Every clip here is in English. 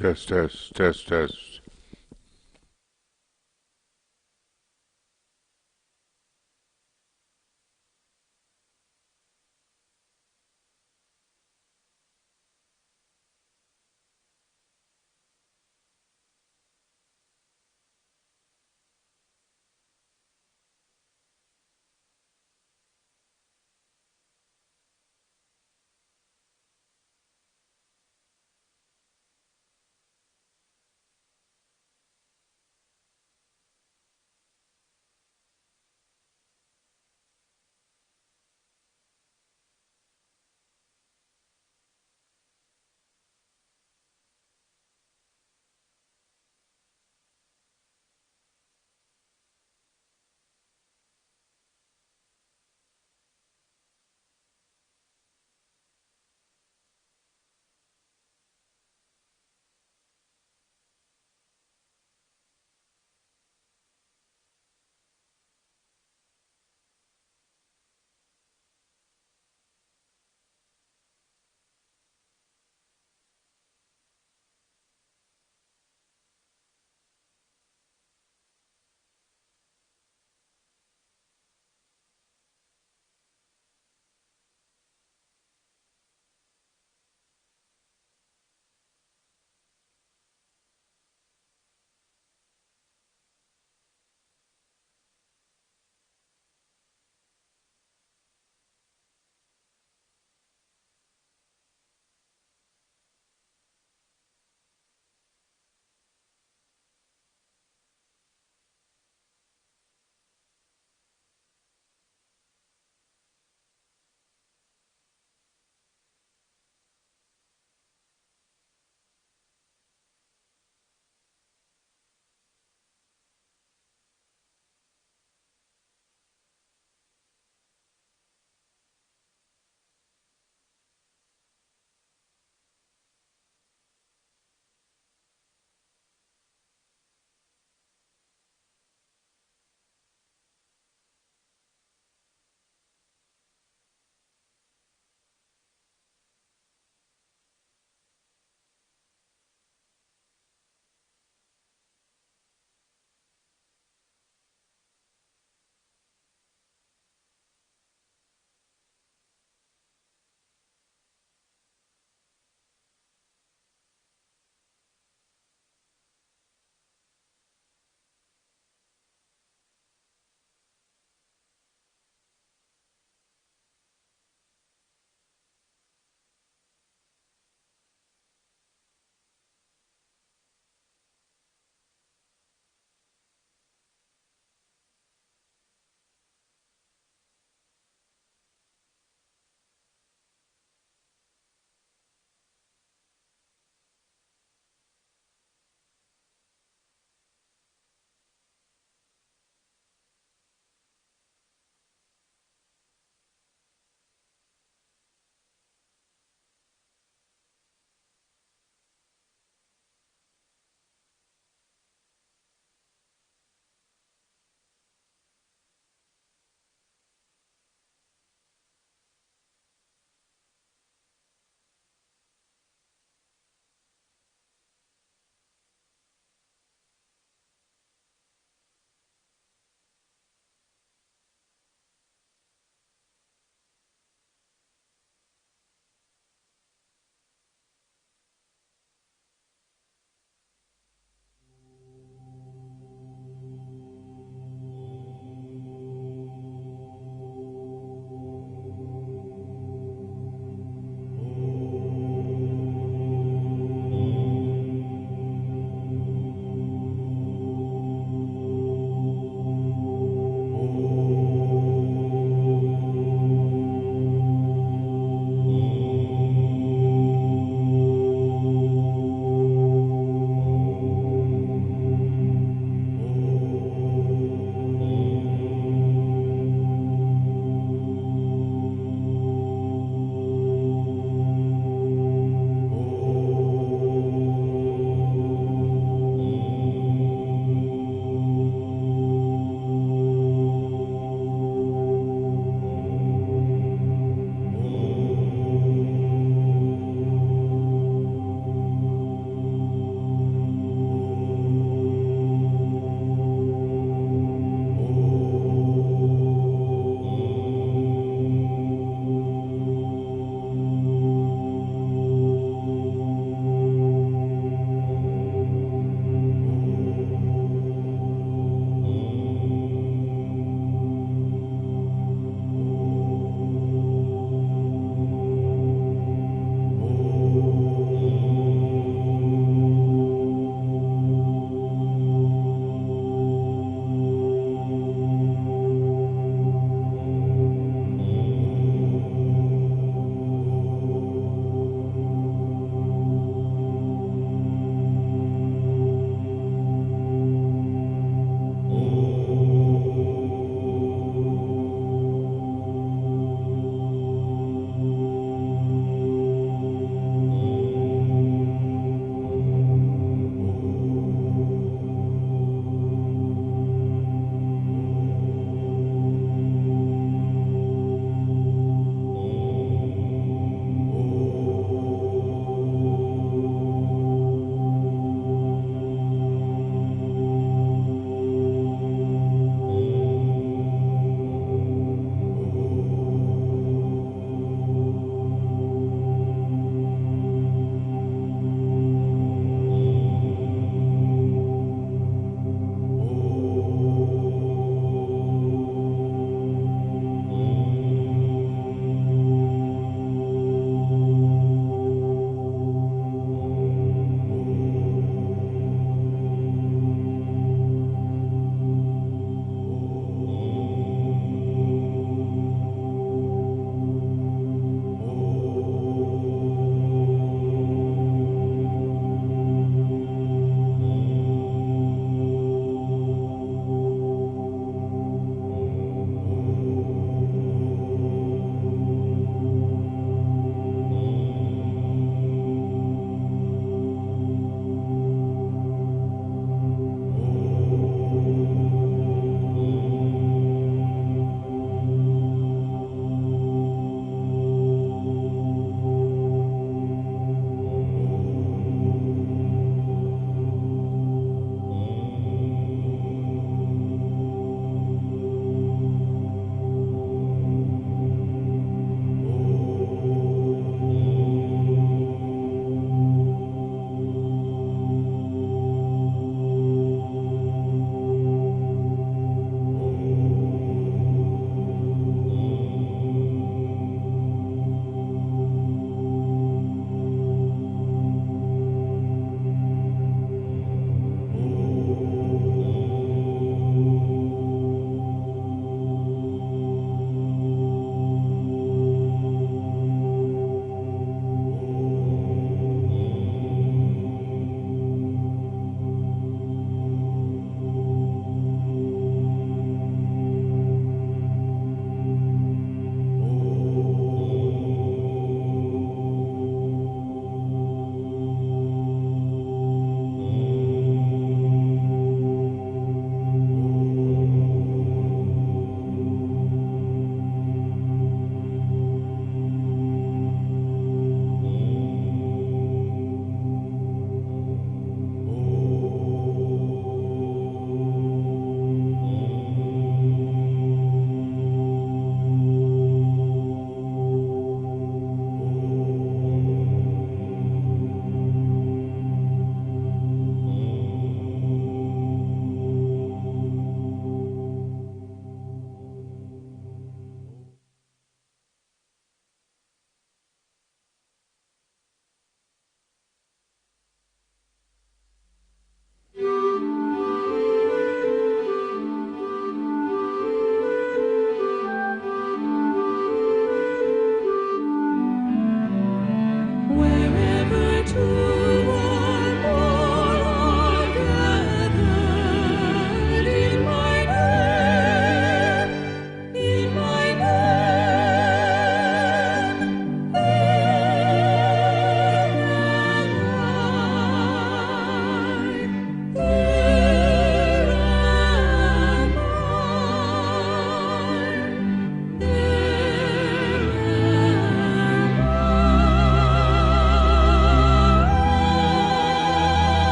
Test, test, test, test.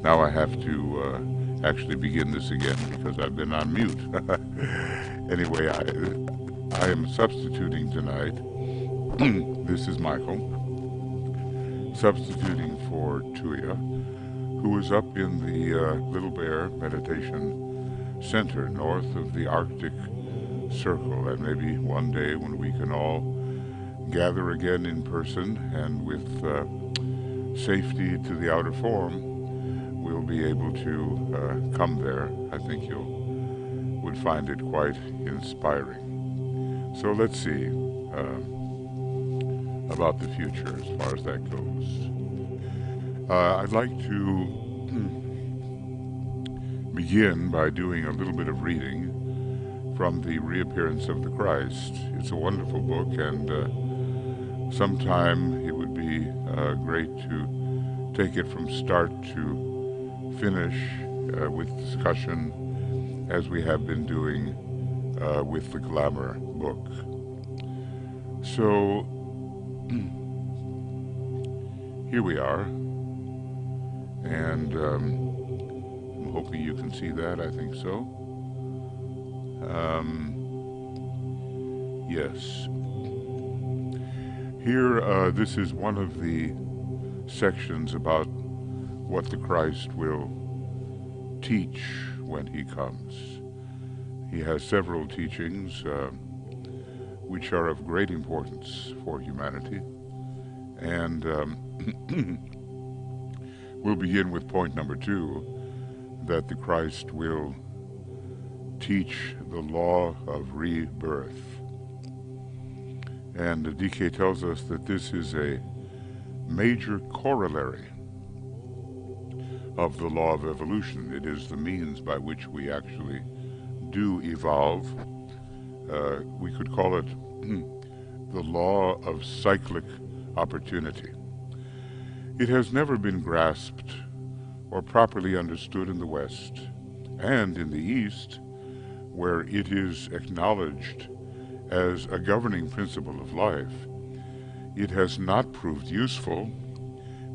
Now I have to actually begin this again because I've been on mute. Anyway, I am substituting tonight. This is Michael, substituting for Tuya, who is up in the Little Bear Meditation Center north of the Arctic Circle. And maybe one day when we can all gather again in person and with safety to the outer form, we'll be able to come there. I think you would find it quite inspiring. So let's see about the future as far as that goes. I'd like to begin by doing a little bit of reading from the Reappearance of the Christ. It's a wonderful book, and sometime it would be great to take it from start to finish with discussion, as we have been doing with the Glamour book. So here we are, and I'm hoping you can see that. I think so. Yes. Here, this is one of the sections about what the Christ will teach when he comes. He has several teachings which are of great importance for humanity, and we'll begin with point number 2, that the Christ will teach the law of rebirth. And DK tells us that this is a major corollary of the law of evolution. It is the means by which we actually do evolve. We could call it the law of cyclic opportunity. It has never been grasped or properly understood in the West, and in the East, where it is acknowledged as a governing principle of life. It has not proved useful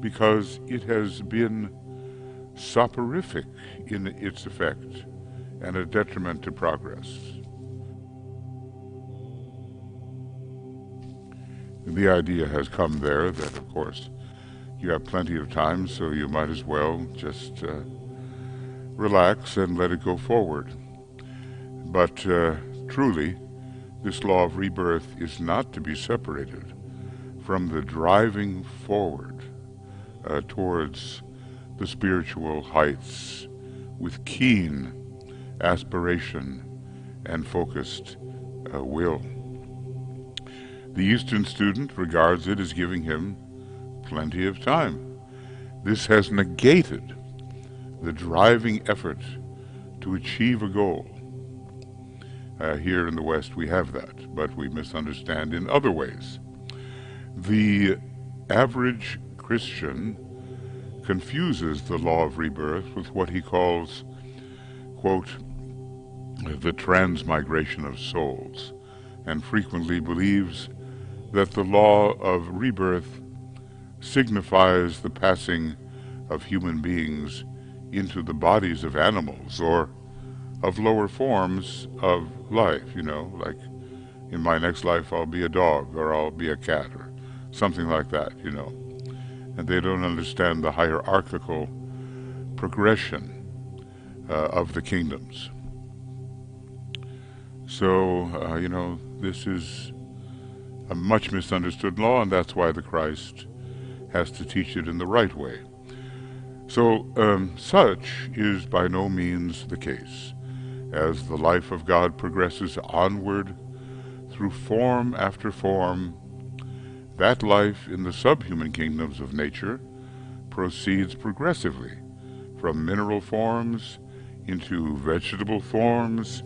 because it has been soporific in its effect and a detriment to progress. The idea has come there that, of course, you have plenty of time, so you might as well just relax and let it go forward. But truly, this law of rebirth is not to be separated from the driving forward towards the spiritual heights with keen aspiration and focused will. The Eastern student regards it as giving him plenty of time. This has negated the driving effort to achieve a goal. Here in the West we have that, but we misunderstand in other ways. The average Christian confuses the law of rebirth with what he calls, quote, the transmigration of souls, and frequently believes that the law of rebirth signifies the passing of human beings into the bodies of animals or of lower forms of life, like in my next life I'll be a dog or I'll be a cat or something like that, And they don't understand the hierarchical progression of the kingdoms. So, this is a much misunderstood law, and that's why the Christ has to teach it in the right way. So, such is by no means the case. As the life of God progresses onward through form after form, that life in the subhuman kingdoms of nature proceeds progressively from mineral forms into vegetable forms,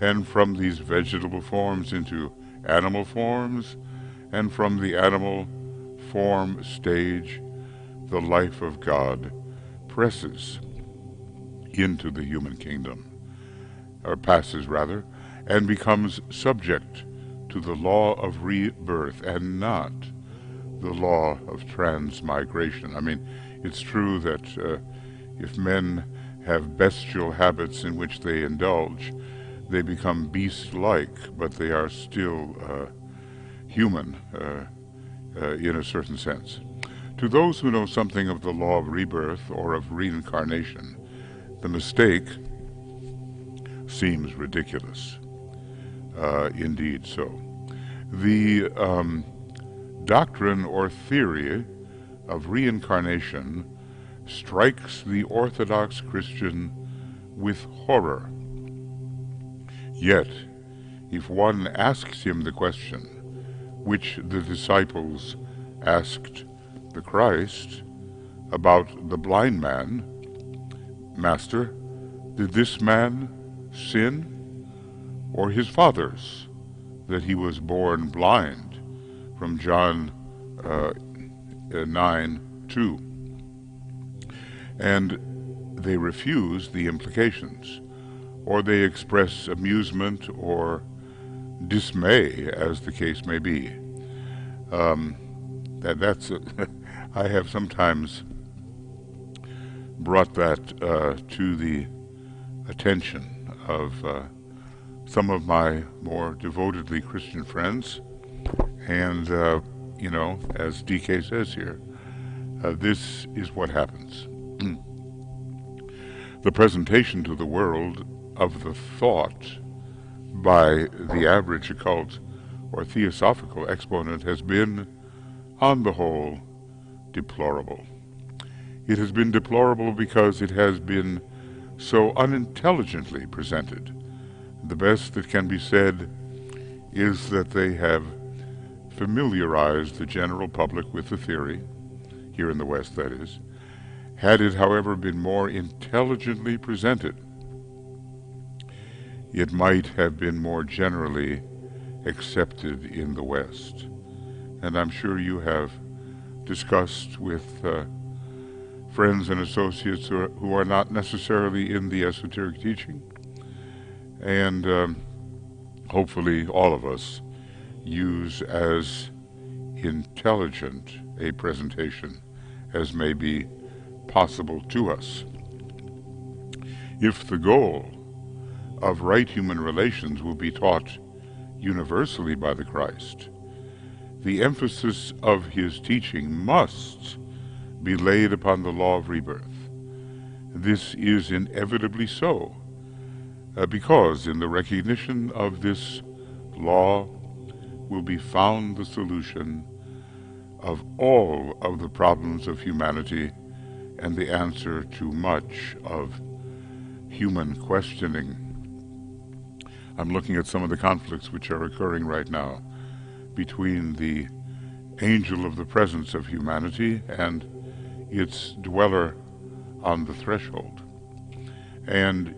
and from these vegetable forms into animal forms, and from the animal form stage, the life of God presses into the human kingdom, or passes rather, and becomes subject to the law of rebirth and not the law of transmigration. I mean, it's true that if men have bestial habits in which they indulge, they become beast-like, but they are still human in a certain sense. To those who know something of the law of rebirth or of reincarnation, the mistake seems ridiculous. Indeed so. The doctrine or theory of reincarnation strikes the Orthodox Christian with horror. Yet, if one asks him the question which the disciples asked the Christ about the blind man, Master, did this man sin or his fathers that he was born blind? From John 9:2. And they refuse the implications, or they express amusement or dismay, as the case may be. I have sometimes brought that to the attention of some of my more devotedly Christian friends, and as DK says here, this is what happens. The presentation to the world of the thought by the average occult or theosophical exponent has been, on the whole, deplorable. It has been deplorable because it has been so unintelligently presented The best that can be said is that they have familiarized the general public with the theory, here in the West that is. Had it, however, been more intelligently presented, it might have been more generally accepted in the West. And I'm sure you have discussed with friends and associates who are not necessarily in the esoteric teaching, and hopefully all of us use as intelligent a presentation as may be possible to us. If the goal of right human relations will be taught universally by the Christ, the emphasis of his teaching must be laid upon the law of rebirth. This is inevitably so, because in the recognition of this law will be found the solution of all of the problems of humanity and the answer to much of human questioning. I'm looking at some of the conflicts which are occurring right now between the angel of the presence of humanity and its dweller on the threshold. And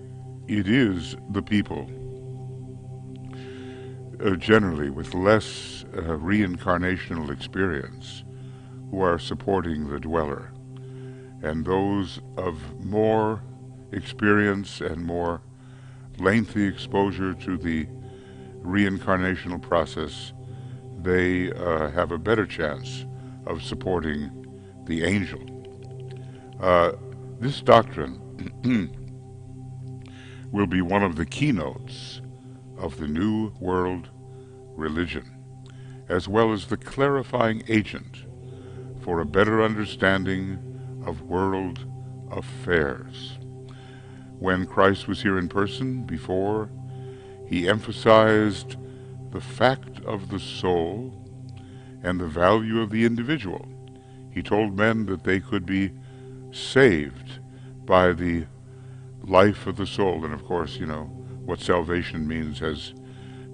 it is the people, generally with less reincarnational experience, who are supporting the dweller. And those of more experience and more lengthy exposure to the reincarnational process, they have a better chance of supporting the angel. This doctrine will be one of the keynotes of the New World religion, as well as the clarifying agent for a better understanding of world affairs. When Christ was here in person before, he emphasized the fact of the soul and the value of the individual. He told men that they could be saved by the life of the soul. And of course, you know, what salvation means has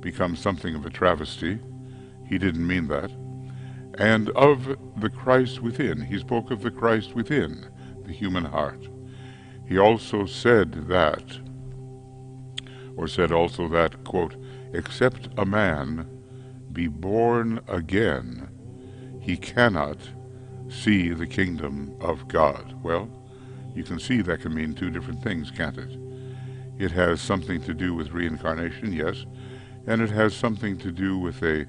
become something of a travesty. He didn't mean that. And of the Christ within. He spoke of the Christ within the human heart. He also said that, or said also that, quote, except a man be born again, he cannot see the kingdom of God. Well, you can see that can mean two different things, can't it? It has something to do with reincarnation, yes, and it has something to do with a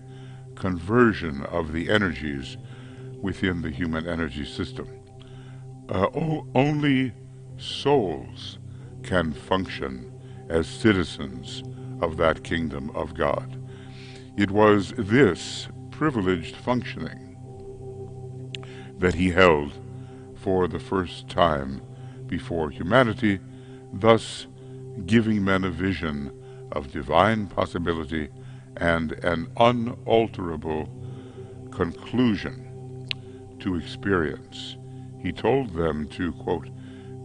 conversion of the energies within the human energy system. Only souls can function as citizens of that kingdom of God. It was this privileged functioning that he held for the first time before humanity, thus giving men a vision of divine possibility and an unalterable conclusion to experience. He told them to, quote,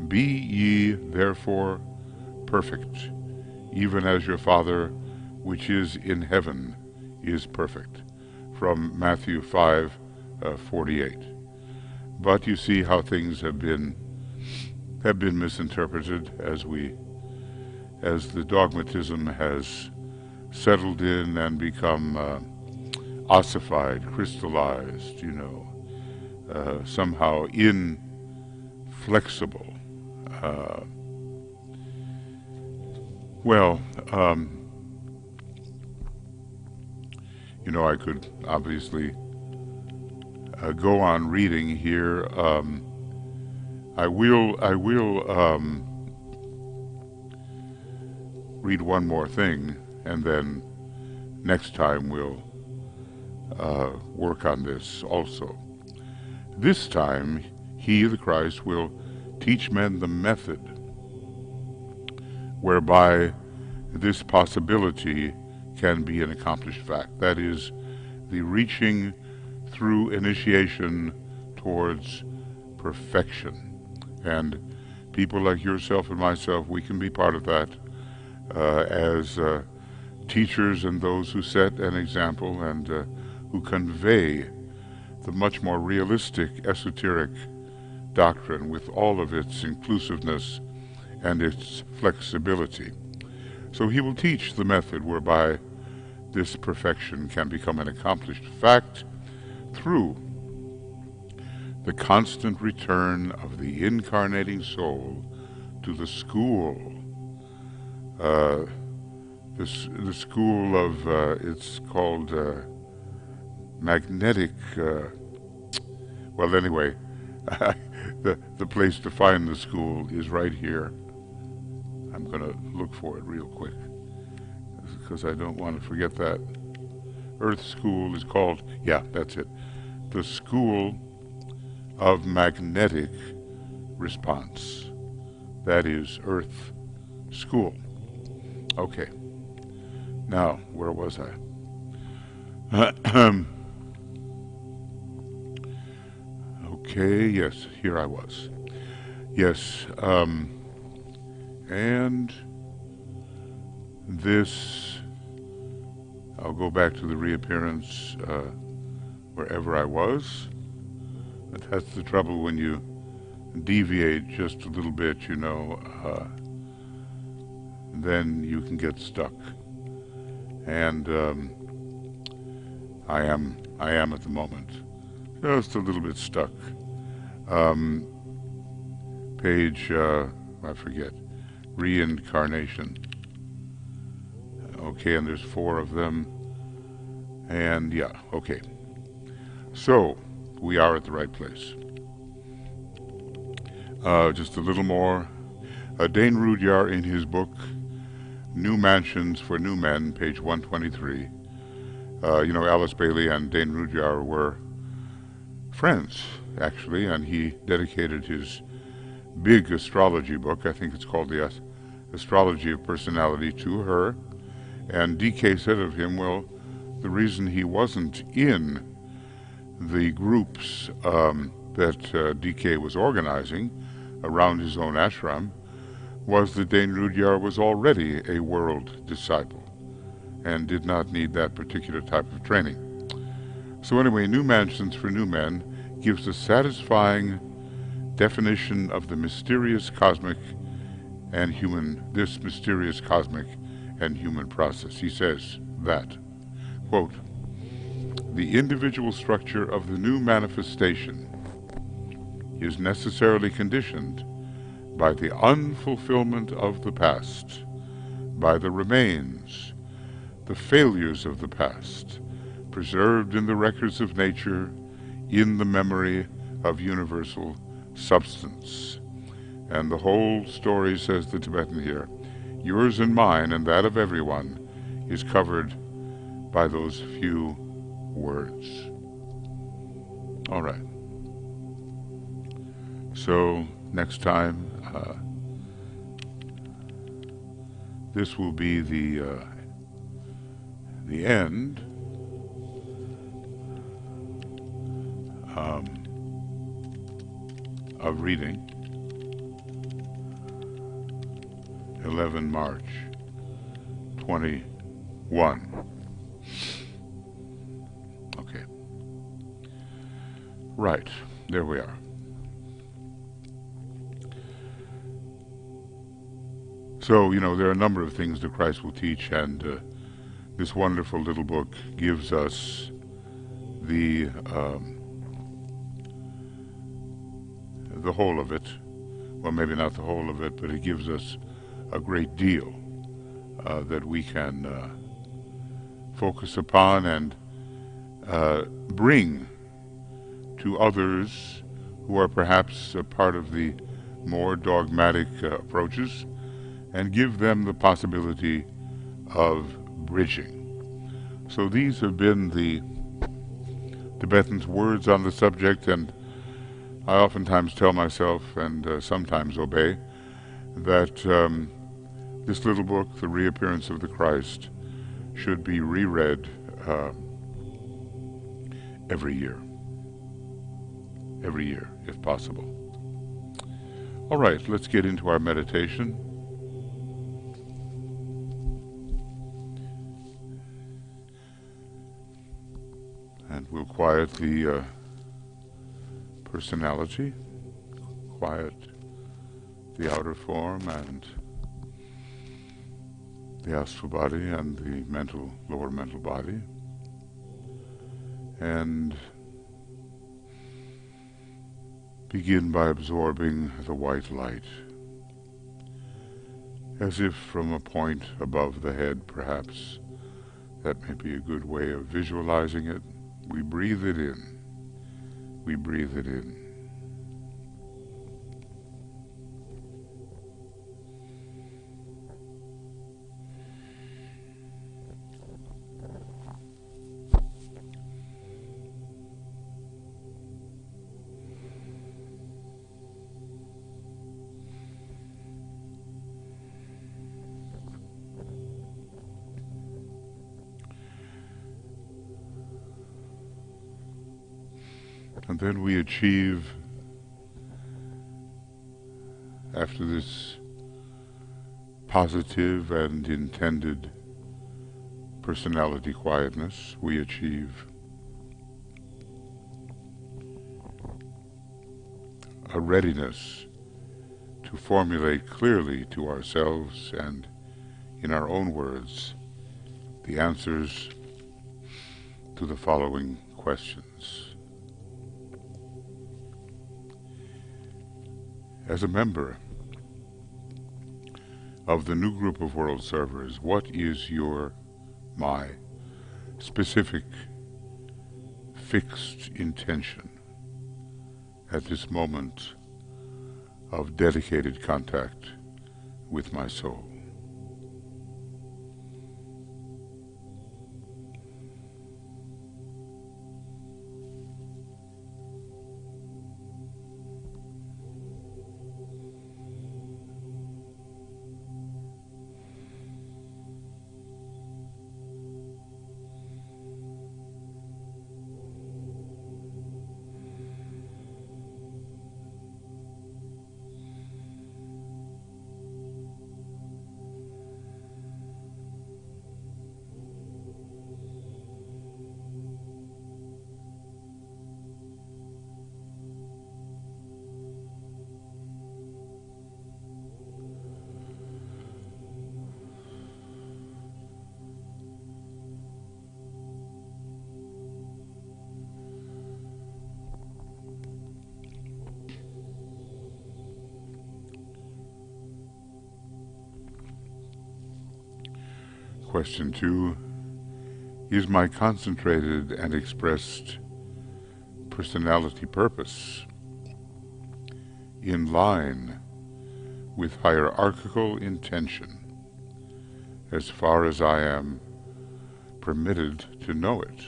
be ye therefore perfect, even as your Father which is in heaven is perfect, from Matthew 5:48. But you see how things have been misinterpreted as the dogmatism has settled in and become ossified, crystallized, somehow inflexible. I could obviously go on reading here. I will read one more thing, and then next time we'll work on this also. This time, he, the Christ, will teach men the method whereby this possibility can be an accomplished fact. That is, the reaching through initiation towards perfection. And people like yourself and myself, we can be part of that. as teachers and those who set an example and who convey the much more realistic esoteric doctrine with all of its inclusiveness and its flexibility. So he will teach the method whereby this perfection can become an accomplished fact through the constant return of the incarnating soul to the school. The school of, it's called magnetic, well anyway, the place to find the school is right here. I'm going to look for it real quick because I don't want to forget that. Earth School is called, yeah, that's it. The School of Magnetic Response. That is Earth School. Okay. Now, where was I? Okay, yes, here I was. Yes, and this, I'll go back to the reappearance wherever I was. But that's the trouble when you deviate just a little bit, you know, then you can get stuck. And I am at the moment just a little bit stuck. Page, I forget, reincarnation. Okay, and there's 4 of them. And yeah, okay. So, we are at the right place. Just a little more. Dane Rudyard in his book, New Mansions for New Men, page 123. You know, Alice Bailey and Dane Rudyard were friends, actually, and he dedicated his big astrology book, I think it's called the Astrology of Personality, to her. And DK said of him, well, the reason he wasn't in the groups that DK was organizing around his own ashram was that Dane Rudyard was already a world disciple and did not need that particular type of training. So anyway, New Mansions for New Men gives a satisfying definition of the mysterious cosmic and human, this mysterious cosmic and human process. He says that, quote, the individual structure of the new manifestation is necessarily conditioned by the unfulfillment of the past, by the remains, the failures of the past, preserved in the records of nature, in the memory of universal substance. And the whole story, says the Tibetan here, yours and mine and that of everyone, is covered by those few words. All right. So next time, this will be the end of reading 11 March 21. Okay. Right, there we are. So, you know, there are a number of things that Christ will teach, and this wonderful little book gives us the whole of it. Well, maybe not the whole of it, but it gives us a great deal that we can focus upon and bring to others who are perhaps a part of the more dogmatic approaches, and give them the possibility of bridging. So these have been the Tibetan's words on the subject, and I oftentimes tell myself, and sometimes obey, that this little book, The Reappearance of the Christ, should be reread every year, if possible. All right, let's get into our meditation. And we'll quiet the personality, quiet the outer form and the astral body and the lower mental body, and begin by absorbing the white light, as if from a point above the head, perhaps. That may be a good way of visualizing it. We breathe it in. We breathe it in. And then we achieve, after this positive and intended personality quietness, we achieve a readiness to formulate clearly to ourselves and in our own words the answers to the following questions. As a member of the new group of world servers, what is my specific, fixed intention at this moment of dedicated contact with my soul? Question 2. Is my concentrated and expressed personality purpose in line with hierarchical intention as far as I am permitted to know it?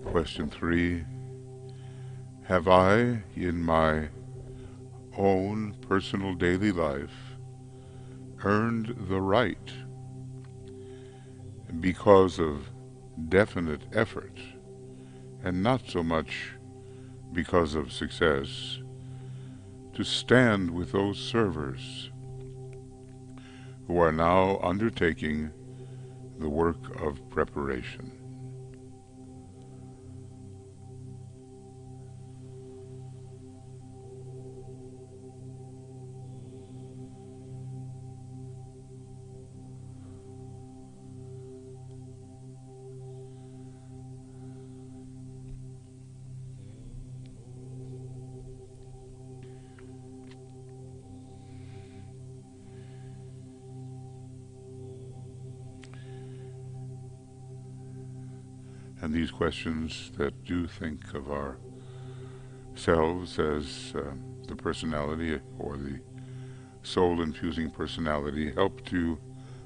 Question 3. Have I, in my own personal daily life, earned the right, because of definite effort, and not so much because of success, to stand with those servers who are now undertaking the work of preparation? And these questions that do think of ourselves as the personality or the soul-infusing personality help to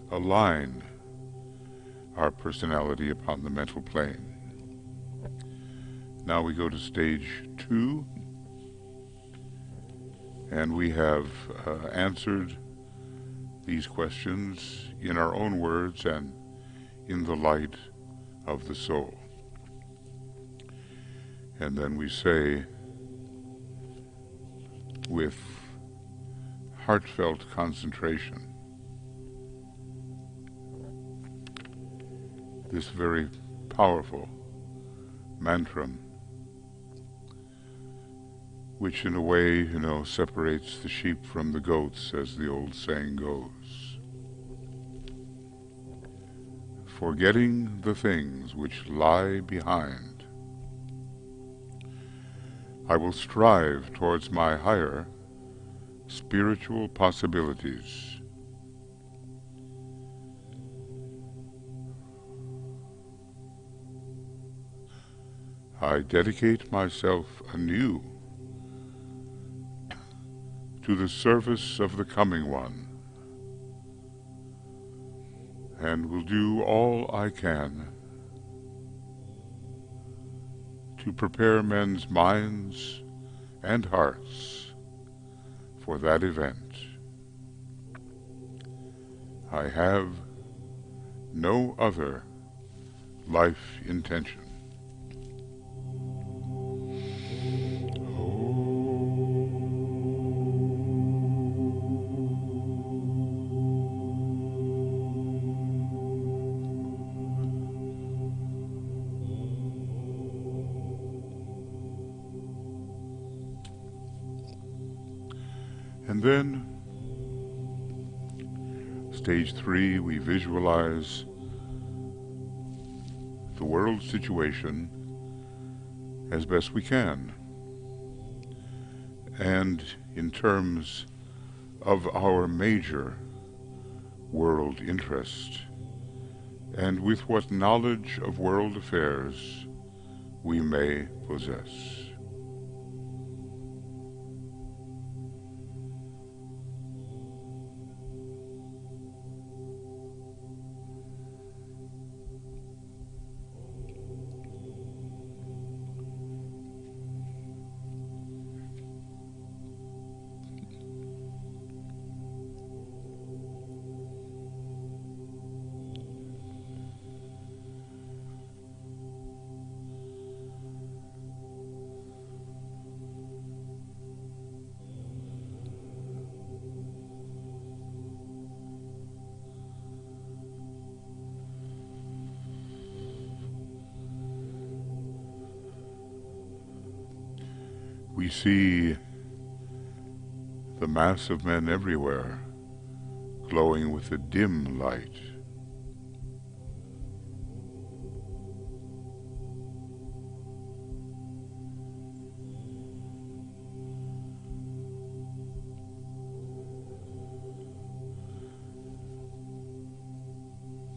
align our personality upon the mental plane. Now we go to stage 2, and we have answered these questions in our own words and in the light of the soul. And then we say, with heartfelt concentration, this very powerful mantra, which in a way, separates the sheep from the goats, as the old saying goes. Forgetting the things which lie behind, I will strive towards my higher spiritual possibilities. I dedicate myself anew to the service of the Coming One, and will do all I can to prepare men's minds and hearts for that event. I have no other life intention. And then, stage 3, we visualize the world situation as best we can, and in terms of our major world interest, and with what knowledge of world affairs we may possess. We see the mass of men everywhere glowing with a dim light.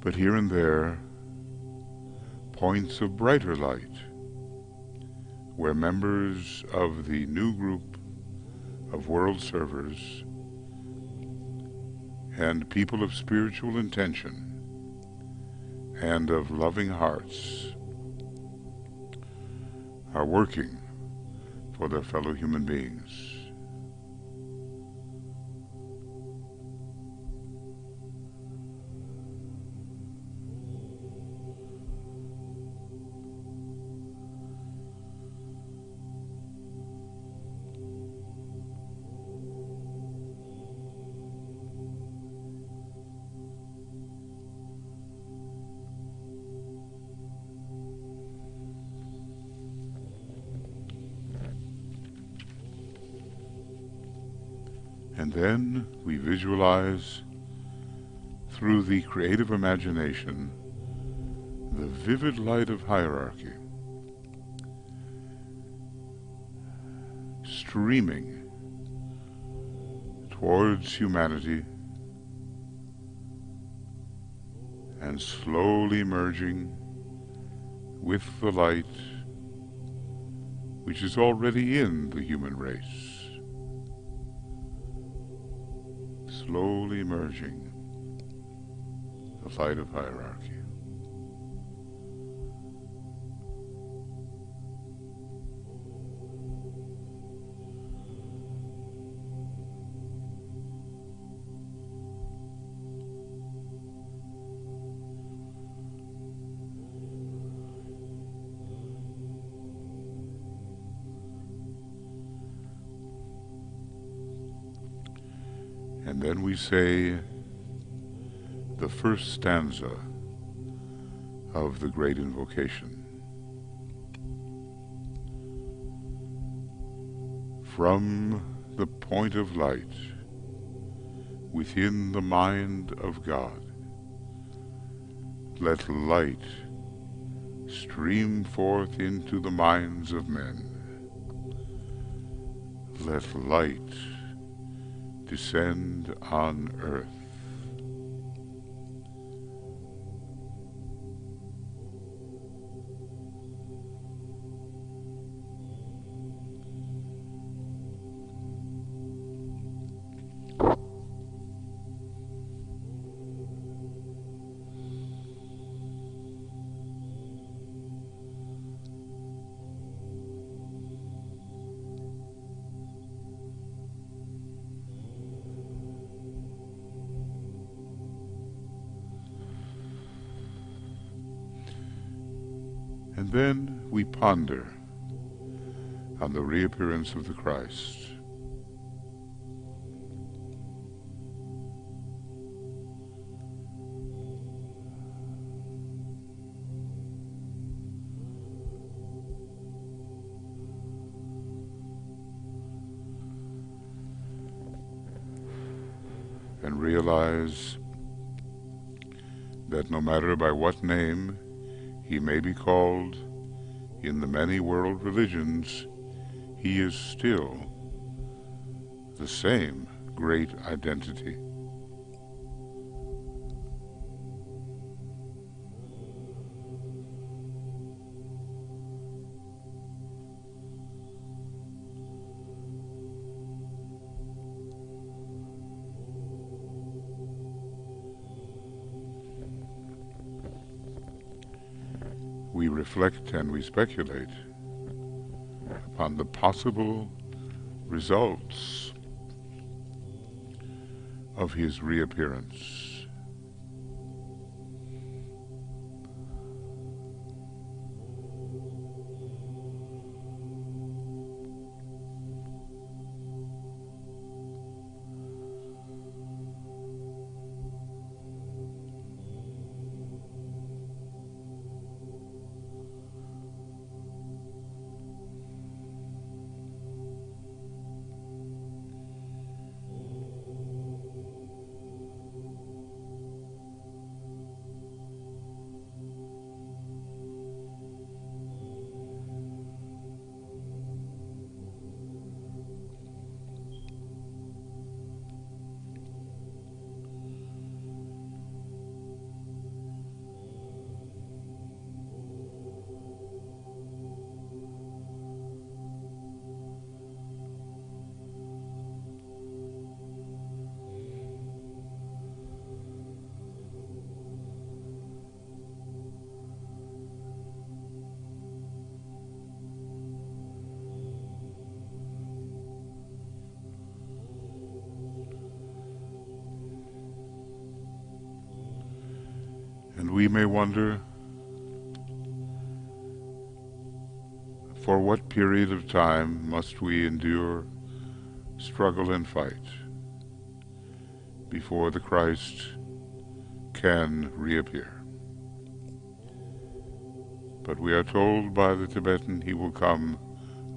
But here and there, points of brighter light, where members of the new group of world servers and people of spiritual intention and of loving hearts are working for their fellow human beings. And then we visualize through the creative imagination the vivid light of hierarchy streaming towards humanity and slowly merging with the light which is already in the human race, slowly merging the light of hierarchy. And then we say the first stanza of the great invocation. From the point of light within the mind of God, let light stream forth into the minds of men. Let light descend on earth. And then we ponder on the reappearance of the Christ. And realize that no matter by what name he may be called in the many world religions, he is still the same great identity. We reflect and we speculate upon the possible results of his reappearance. And we may wonder, for what period of time must we endure struggle and fight before the Christ can reappear? But we are told by the Tibetan he will come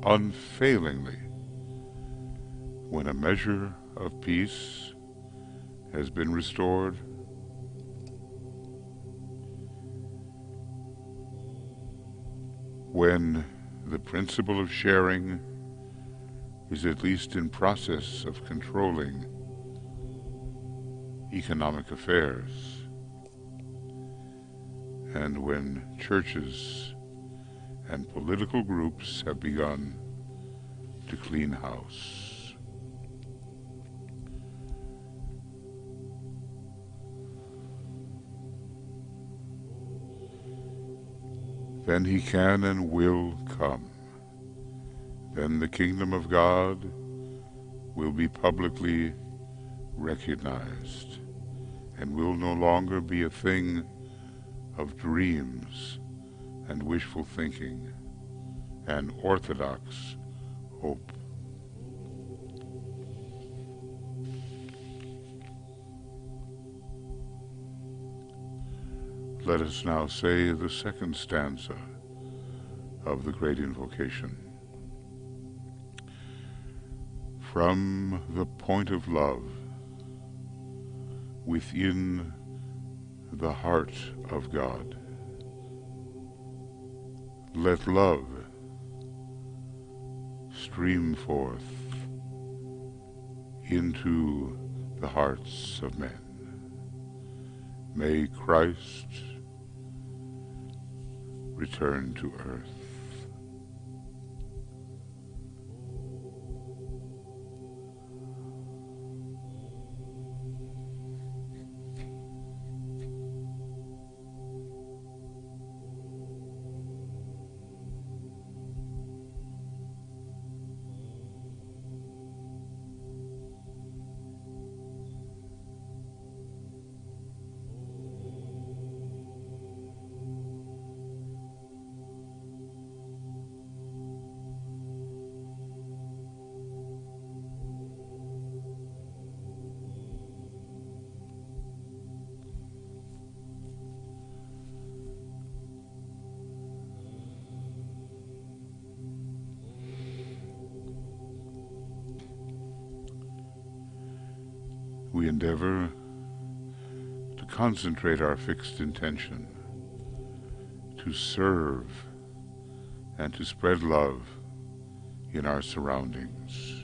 unfailingly when a measure of peace has been restored, when the principle of sharing is at least in process of controlling economic affairs, and when churches and political groups have begun to clean house. Then he can and will come. Then the kingdom of God will be publicly recognized and will no longer be a thing of dreams and wishful thinking and orthodox hope. Let us now say the second stanza of the great invocation. From the point of love, within the heart of God, let love stream forth into the hearts of men. May Christ return to earth. We endeavor to concentrate our fixed intention, to serve and to spread love in our surroundings.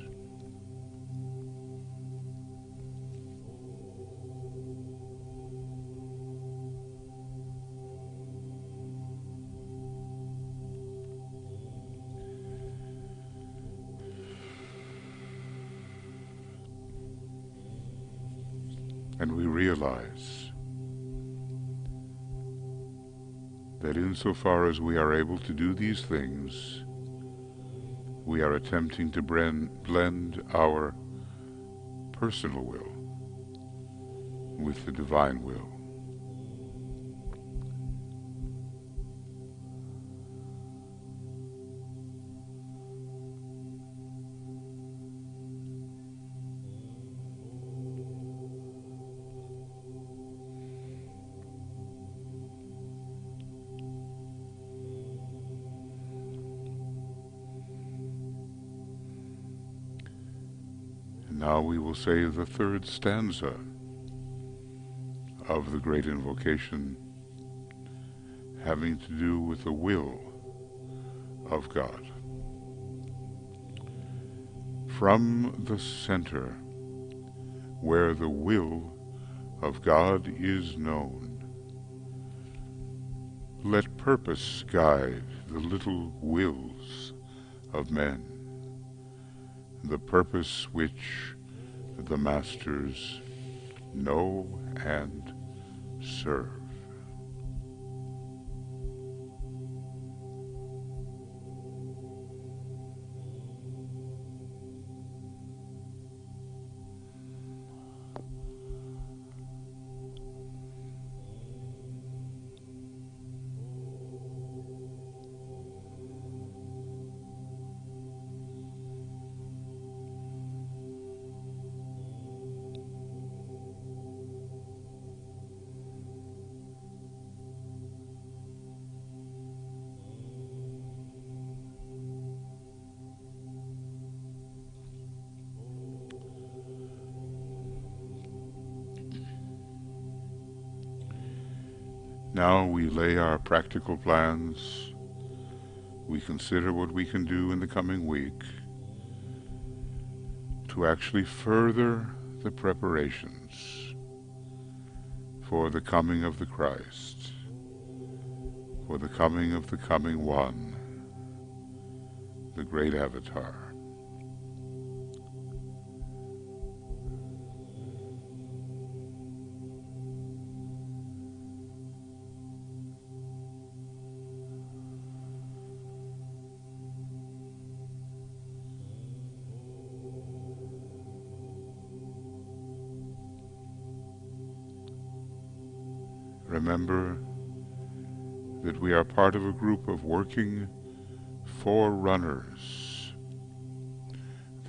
And we realize that insofar as we are able to do these things, we are attempting to blend our personal will with the divine will. Now we will say the third stanza of the great invocation, having to do with the will of God. From the center, where the will of God is known, let purpose guide the little wills of men, the purpose which the masters know and serve. Now we lay our practical plans. We consider what we can do in the coming week to actually further the preparations for the coming of the Christ, for the coming of the coming One, the great avatar. Remember that we are part of a group of working forerunners.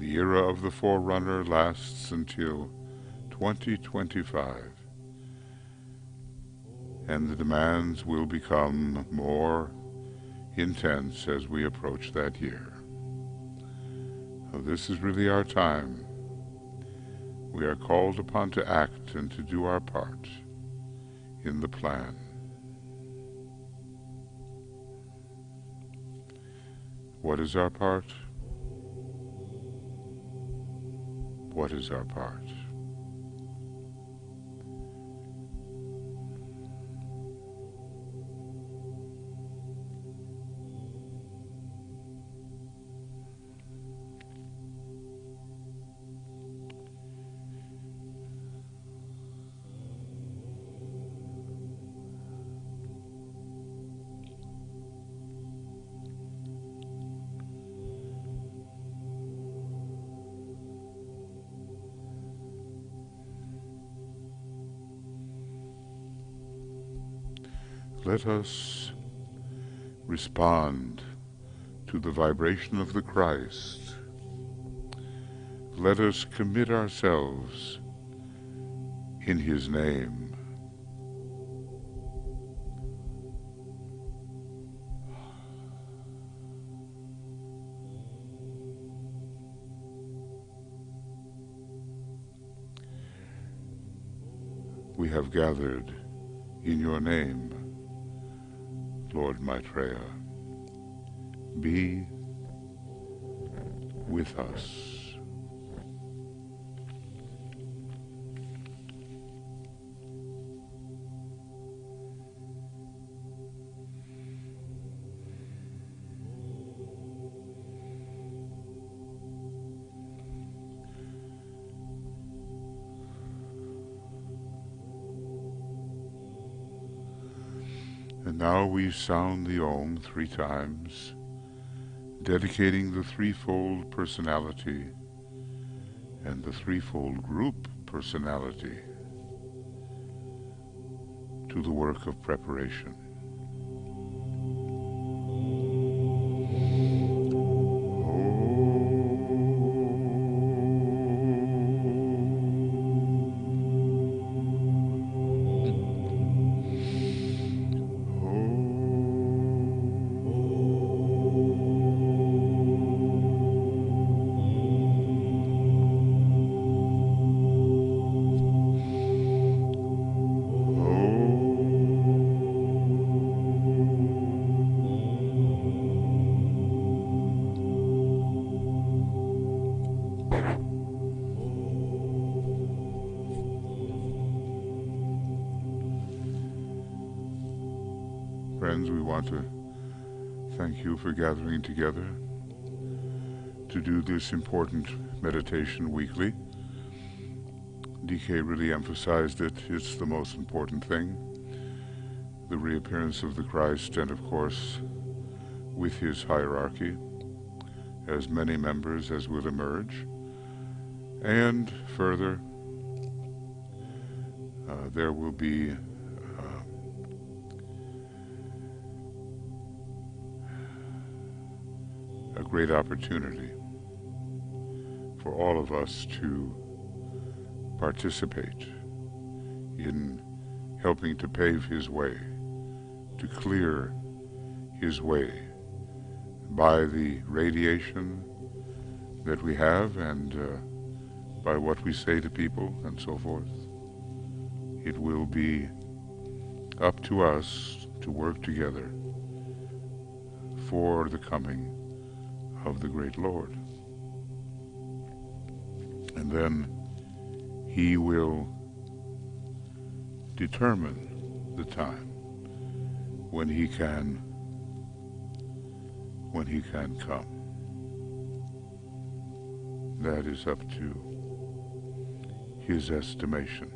The era of the forerunner lasts until 2025, and the demands will become more intense as we approach that year. So this is really our time. We are called upon to act and to do our part in the plan. What is our part? What is our part? Let us respond to the vibration of the Christ. Let us commit ourselves in His name. We have gathered in your name, Lord Maitreya. Be with us. And now we sound the Om 3 times, dedicating the threefold personality and the threefold group personality to the work of preparation. Friends, we want to thank you for gathering together to do this important meditation weekly. DK really emphasized it. It's the most important thing. The reappearance of the Christ, and of course, with his hierarchy, as many members as will emerge. And further, there will be a great opportunity for all of us to participate in helping to pave his way, to clear his way by the radiation that we have and by what we say to people and so forth. It will be up to us to work together for the coming of the great Lord. And then he will determine the time when he can come. that is up to his estimation.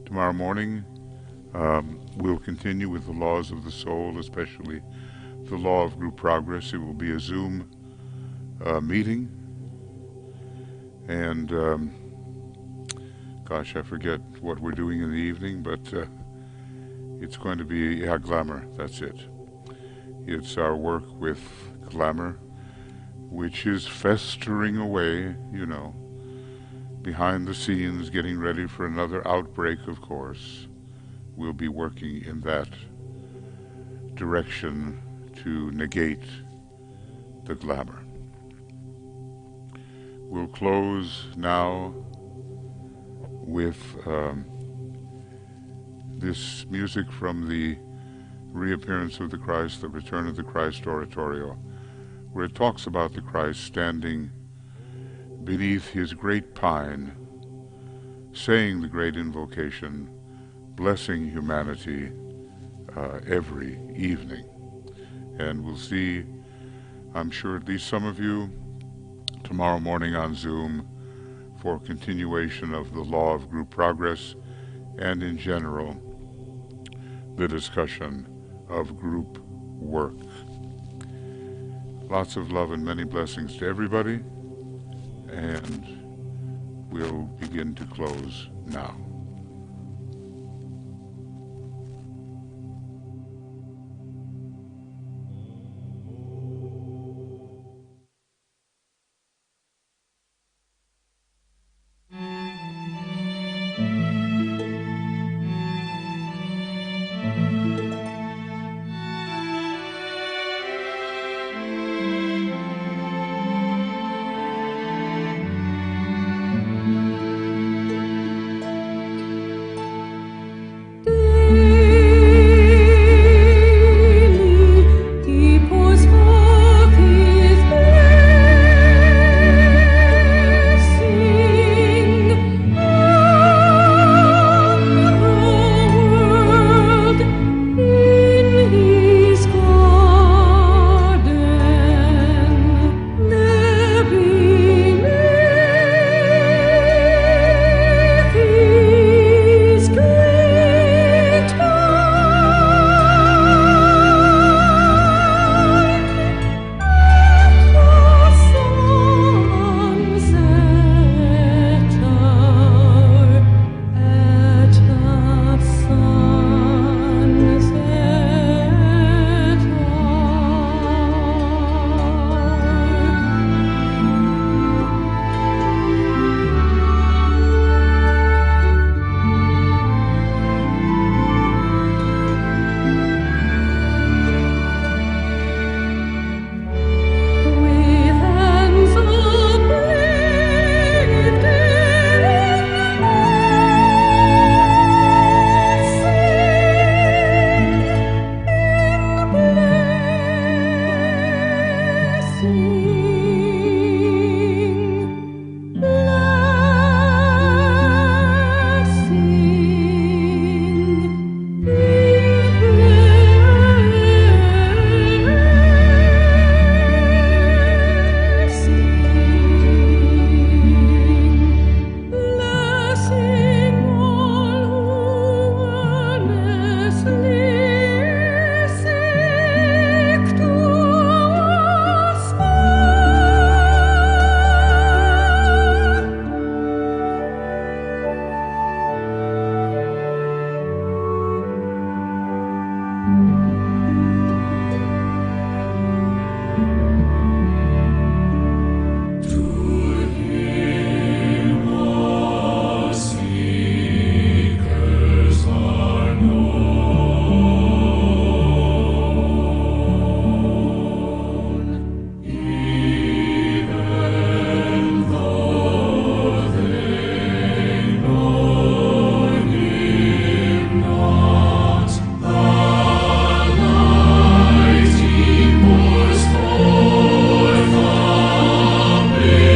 Tomorrow morning, we'll continue with the laws of the soul, especially the law of group progress. It will be a Zoom meeting, and gosh, I forget what we're doing in the evening, but it's going to be, glamour, that's it. It's our work with glamour, which is festering away, behind the scenes, getting ready for another outbreak, of course. We'll be working in that direction to negate the glamour. We'll close now with this music from the Reappearance of the Christ, the Return of the Christ oratorio, where it talks about the Christ standing beneath his great pine, saying the great invocation, blessing humanity every evening. And we'll see, I'm sure at least some of you, tomorrow morning on Zoom for continuation of the law of group progress and in general the discussion of group work. Lots of love and many blessings to everybody, and we'll begin to close now.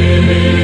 Amen.